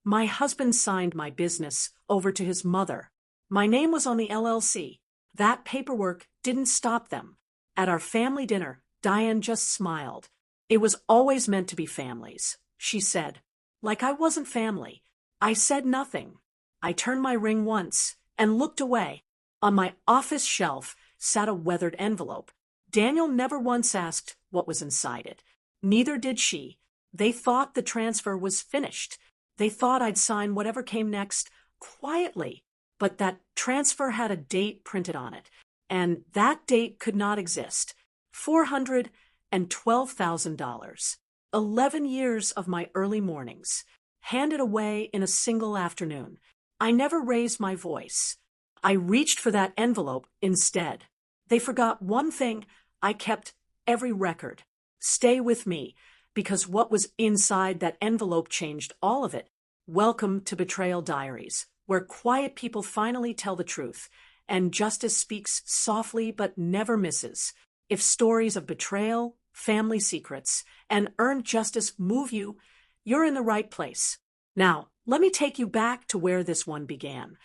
My husband signed my business over to his mother. My name was on the LLC. That paperwork didn't stop them. At our family dinner, Diane just smiled. It was always meant to be families, she said. Like I wasn't family. I said nothing. I turned my ring once and looked away. On my office shelf sat a weathered envelope. Daniel never once asked what was inside it. Neither did she. They thought the transfer was finished. They thought I'd sign whatever came next quietly. But that transfer had a date printed on it, and that date could not exist. $412,000. 11 years of my early mornings, handed away in a single afternoon. I never raised my voice. I reached for that envelope instead. They forgot one thing. I kept every record. Stay with me, because what was inside that envelope changed all of it. Welcome to Betrayal Diaries, where quiet people finally tell the truth, and justice speaks softly but never misses. If stories of betrayal, family secrets, and earned justice move you, you're in the right place. Now, let me take you back to where this one began.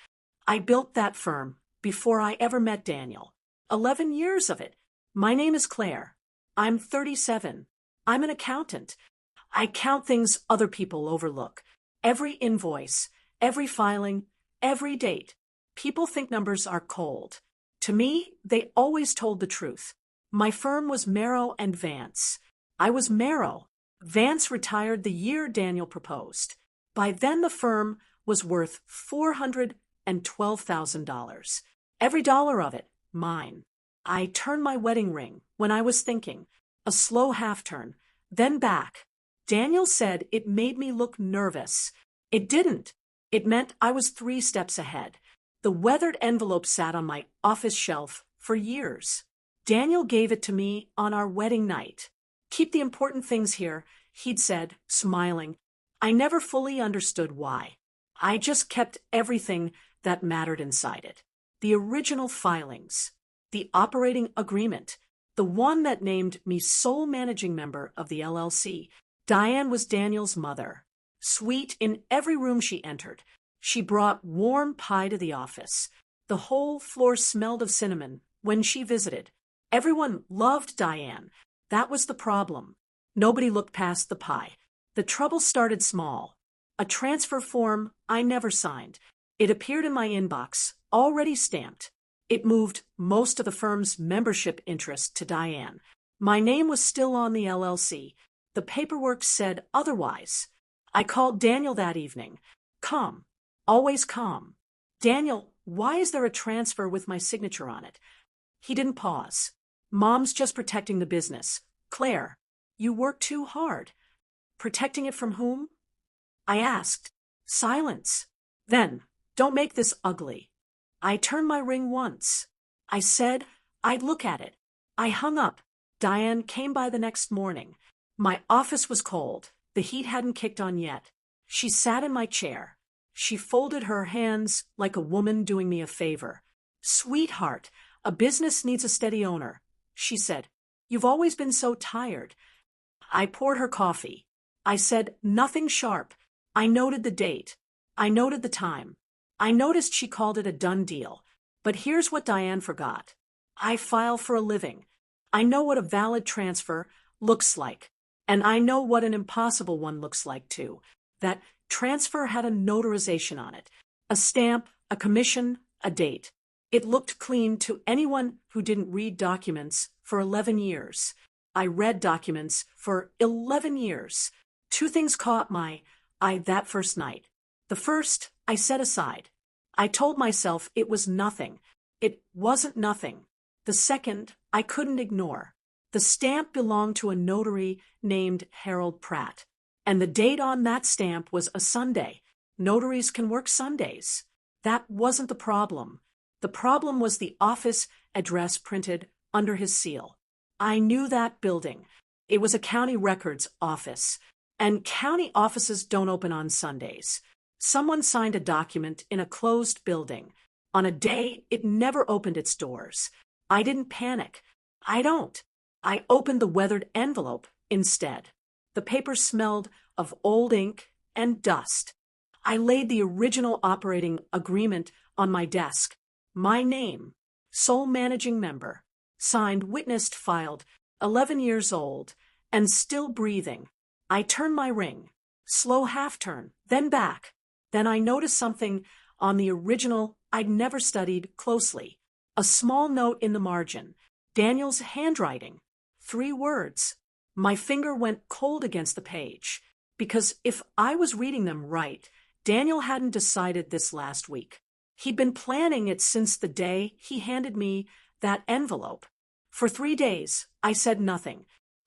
I built that firm before I ever met Daniel. 11 years of it. My name is Claire. I'm 37. I'm an accountant. I count things other people overlook. Every invoice, every filing, every date. People think numbers are cold. To me, they always told the truth. My firm was Merrow and Vance. I was Merrow. Vance retired the year Daniel proposed. By then the firm was worth $412,000. Every dollar of it, mine. I turned my wedding ring when I was thinking, a slow half-turn, then back. Daniel said it made me look nervous. It didn't. It meant I was 3 steps ahead. The weathered envelope sat on my office shelf for years. Daniel gave it to me on our wedding night. Keep the important things here, he'd said, smiling. I never fully understood why. I just kept everything that mattered inside it. The original filings, the operating agreement, the one that named me sole managing member of the LLC. Diane was Daniel's mother. Sweet in every room she entered. She brought warm pie to the office. The whole floor smelled of cinnamon when she visited. Everyone loved Diane. That was the problem. Nobody looked past the pie. The trouble started small. A transfer form I never signed. It appeared in my inbox, already stamped. It moved most of the firm's membership interest to Diane. My name was still on the LLC. The paperwork said otherwise. I called Daniel that evening. Calm. Always calm. Daniel, why is there a transfer with my signature on it? He didn't pause. Mom's just protecting the business. Claire, you work too hard. Protecting it from whom? I asked. Silence. Then, don't make this ugly. I turned my ring once. I said I'd look at it. I hung up. Diane came by the next morning. My office was cold. The heat hadn't kicked on yet. She sat in my chair. She folded her hands like a woman doing me a favor. Sweetheart, a business needs a steady owner, she said. You've always been so tired. I poured her coffee. I said nothing sharp. I noted the date. I noted the time. I noticed she called it a done deal. But here's what Diane forgot. I file for a living. I know what a valid transfer looks like. And I know what an impossible one looks like, too. That transfer had a notarization on it. A stamp, a commission, a date. It looked clean to anyone who didn't read documents for 11 years. I read documents for 11 years. 2 things caught my eye that first night. The first, I set aside. I told myself it was nothing. It wasn't nothing. The second, I couldn't ignore. The stamp belonged to a notary named Harold Pratt. And the date on that stamp was a Sunday. Notaries can work Sundays. That wasn't the problem. The problem was the office address printed under his seal. I knew that building. It was a county records office. And county offices don't open on Sundays. Someone signed a document in a closed building. On a day it never opened its doors. I didn't panic. I don't. I opened the weathered envelope instead. The paper smelled of old ink and dust. I laid the original operating agreement on my desk. My name, sole managing member, signed, witnessed, filed, 11 years old, and still breathing. I turned my ring, slow half turn, then back. Then I noticed something on the original I'd never studied closely. A small note in the margin. Daniel's handwriting. 3 words. My finger went cold against the page, because if I was reading them right, Daniel hadn't decided this last week. He'd been planning it since the day he handed me that envelope. For 3 days, I said nothing.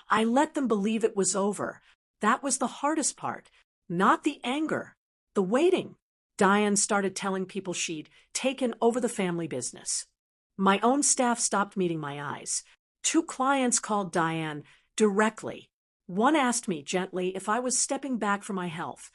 I let them believe it was over. That was the hardest part, not the anger, the waiting. Diane started telling people she'd taken over the family business. My own staff stopped meeting my eyes. 2 clients called Diane directly. One asked me gently if I was stepping back for my health.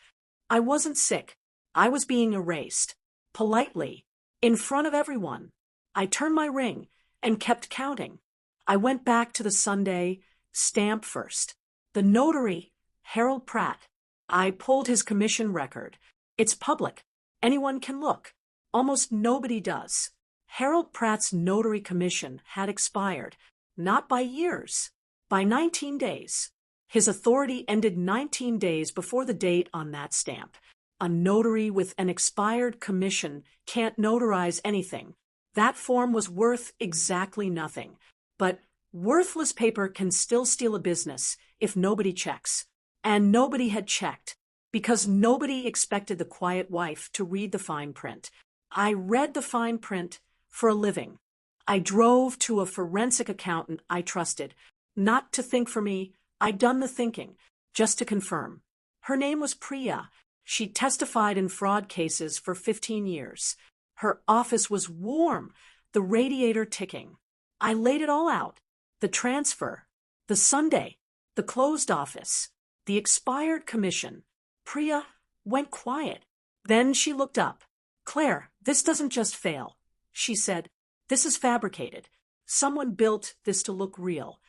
I wasn't sick. I was being erased. Politely, in front of everyone. I turned my ring and kept counting. I went back to the Sunday stamp first. The notary, Harold Pratt. I pulled his commission record. It's public. Anyone can look. Almost nobody does. Harold Pratt's notary commission had expired, not by years, by 19 days. His authority ended 19 days before the date on that stamp. A notary with an expired commission can't notarize anything. That form was worth exactly nothing. But worthless paper can still steal a business if nobody checks. And nobody had checked, because nobody expected the quiet wife to read the fine print. I read the fine print for a living. I drove to a forensic accountant I trusted, not to think for me. I'd done the thinking, just to confirm. Her name was Priya. She testified in fraud cases for 15 years. Her office was warm, the radiator ticking. I laid it all out. The transfer, the Sunday, the closed office, the expired commission. Priya went quiet. Then she looked up. "Claire, this doesn't just fail," she said. "This is fabricated. Someone built this to look real."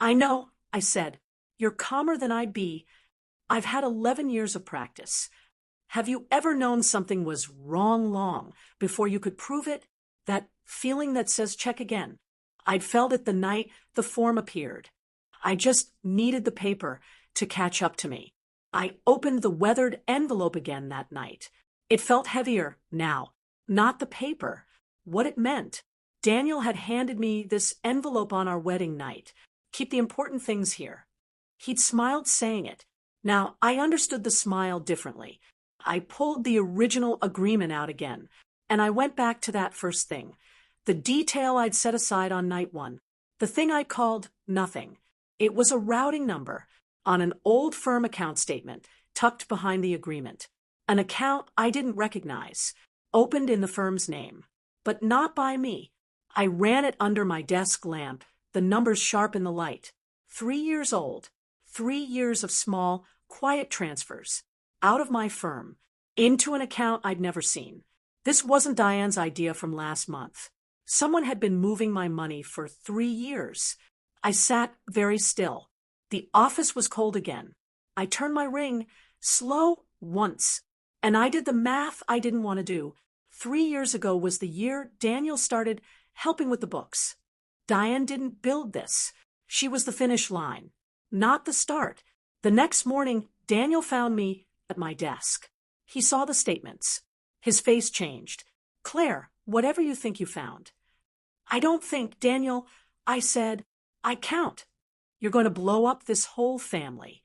"I know," I said. "You're calmer than I'd be. I've had 11 years of practice. Have you ever known something was wrong long before you could prove it? That feeling that says check again. I'd felt it the night the form appeared. I just needed the paper to catch up to me. I opened the weathered envelope again that night. It felt heavier now, not the paper, what it meant. Daniel had handed me this envelope on our wedding night. Keep the important things here. He'd smiled saying it. Now, I understood the smile differently. I pulled the original agreement out again, and I went back to that first thing. The detail I'd set aside on night 1. The thing I called nothing. It was a routing number on an old firm account statement tucked behind the agreement. An account I didn't recognize, opened in the firm's name, but not by me. I ran it under my desk lamp, the numbers sharp in the light. 3 years old. 3 years of small, quiet transfers, out of my firm, into an account I'd never seen. This wasn't Diane's idea from last month. Someone had been moving my money for 3 years. I sat very still. The office was cold again. I turned my ring, slow, once, and I did the math I didn't want to do. 3 years ago was the year Daniel started helping with the books. Diane didn't build this. She was the finish line, not the start. The next morning, Daniel found me at my desk. He saw the statements. His face changed. "Claire, whatever you think you found." "I don't think, Daniel," I said. "I count. You're going to blow up this whole family."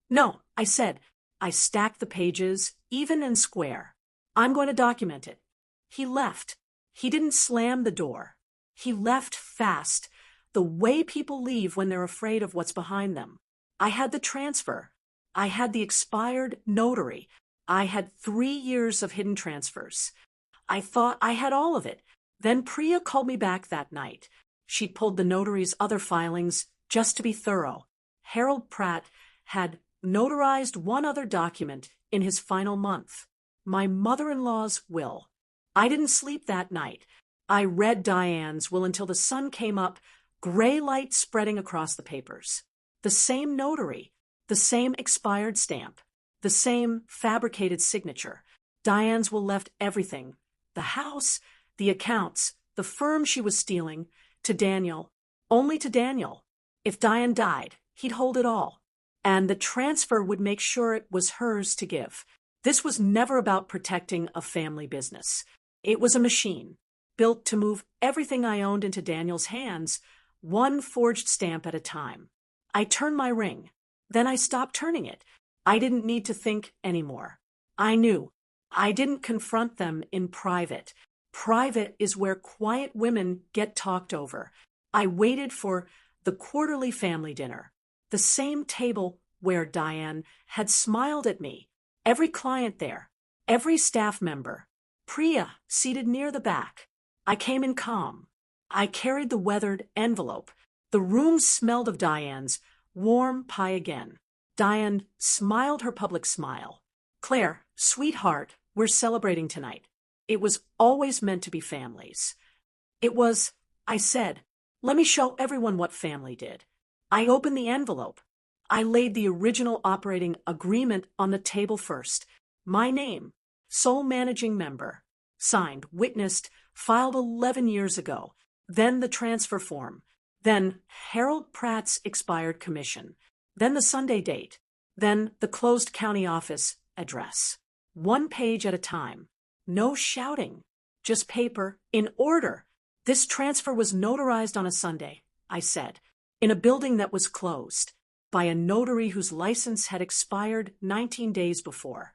"No," I said. I stacked the pages, even and square. "I'm going to document it." He left. He didn't slam the door. He left fast, the way people leave when they're afraid of what's behind them. I had the transfer. I had the expired notary. I had 3 years of hidden transfers. I thought I had all of it. Then Priya called me back that night. She'd pulled the notary's other filings just to be thorough. Harold Pratt had notarized one other document in his final month, my mother-in-law's will. I didn't sleep that night. I read Diane's will until the sun came up, gray light spreading across the papers. The same notary, the same expired stamp, the same fabricated signature. Diane's will left everything, the house, the accounts, the firm she was stealing, to Daniel, only to Daniel. If Diane died, he'd hold it all. And the transfer would make sure it was hers to give. This was never about protecting a family business. It was a machine, built to move everything I owned into Daniel's hands, one forged stamp at a time. I turned my ring. Then I stopped turning it. I didn't need to think anymore. I knew. I didn't confront them in private. Private is where quiet women get talked over. I waited for the quarterly family dinner, the same table where Diane had smiled at me, every client there, every staff member, Priya seated near the back. I came in calm. I carried the weathered envelope. The room smelled of Diane's warm pie again. Diane smiled her public smile. Claire, sweetheart, we're celebrating tonight. It was always meant to be families. It was, I said, let me show everyone what family did. I opened the envelope. I laid the original operating agreement on the table first. My name, sole managing member, signed, witnessed, filed 11 years ago. Then the transfer form. Then Harold Pratt's expired commission. Then the Sunday date. Then the closed county office address. One page at a time. No shouting. Just paper, in order. This transfer was notarized on a Sunday, I said, in a building that was closed, by a notary whose license had expired 19 days before.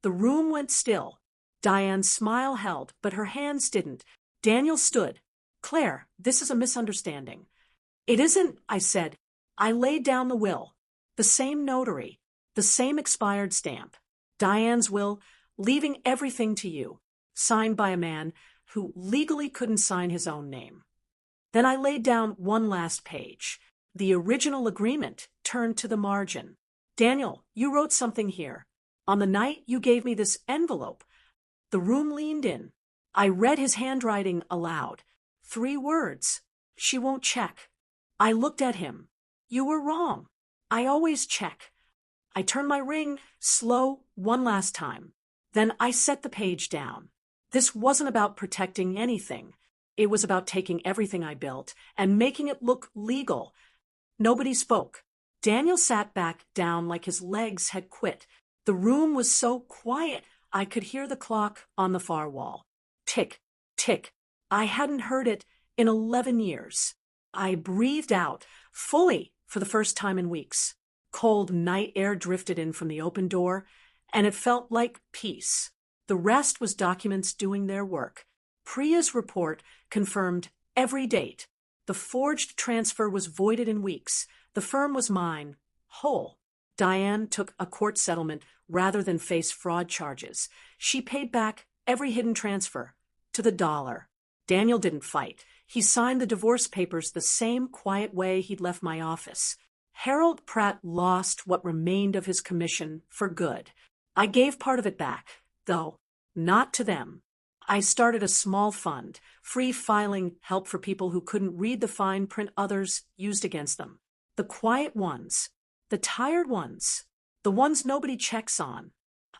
The room went still. Diane's smile held, but her hands didn't. Daniel stood. Claire, this is a misunderstanding. It isn't, I said. I laid down the will. The same notary. The same expired stamp. Diane's will, leaving everything to you. Signed by a man who legally couldn't sign his own name. Then I laid down one last page. The original agreement turned to the margin. Daniel, you wrote something here. On the night you gave me this envelope. The room leaned in. I read his handwriting aloud. 3 words. She won't check. I looked at him. You were wrong. I always check. I turned my ring, slow, one last time. Then I set the page down. This wasn't about protecting anything. It was about taking everything I built and making it look legal. Nobody spoke. Daniel sat back down like his legs had quit. The room was so quiet I could hear the clock on the far wall. Tick, tick. I hadn't heard it in 11 years. I breathed out, fully, for the first time in weeks. Cold night air drifted in from the open door, and it felt like peace. The rest was documents doing their work. Priya's report confirmed every date. The forged transfer was voided in weeks. The firm was mine, whole. Diane took a court settlement rather than face fraud charges. She paid back every hidden transfer, to the dollar. Daniel didn't fight. He signed the divorce papers the same quiet way he'd left my office. Harold Pratt lost what remained of his commission for good. I gave part of it back, though not to them. I started a small fund, free filing help for people who couldn't read the fine print others used against them. The quiet ones, the tired ones, the ones nobody checks on.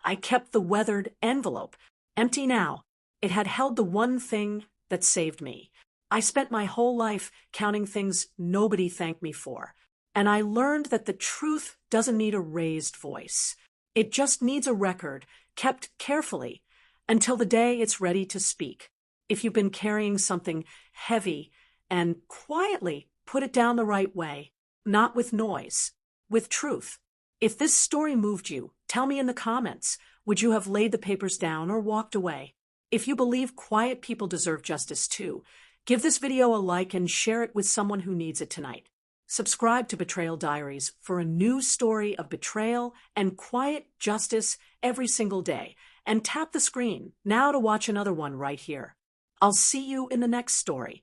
I kept the weathered envelope, empty now. It had held the one thing that saved me. I spent my whole life counting things nobody thanked me for, and I learned that the truth doesn't need a raised voice. It just needs a record, kept carefully, until the day it's ready to speak. If you've been carrying something heavy, and quietly put it down the right way, not with noise, with truth. If this story moved you, tell me in the comments. Would you have laid the papers down or walked away? If you believe quiet people deserve justice too, give this video a like and share it with someone who needs it tonight. Subscribe to Betrayal Diaries for a new story of betrayal and quiet justice every single day. And tap the screen now to watch another one right here. I'll see you in the next story.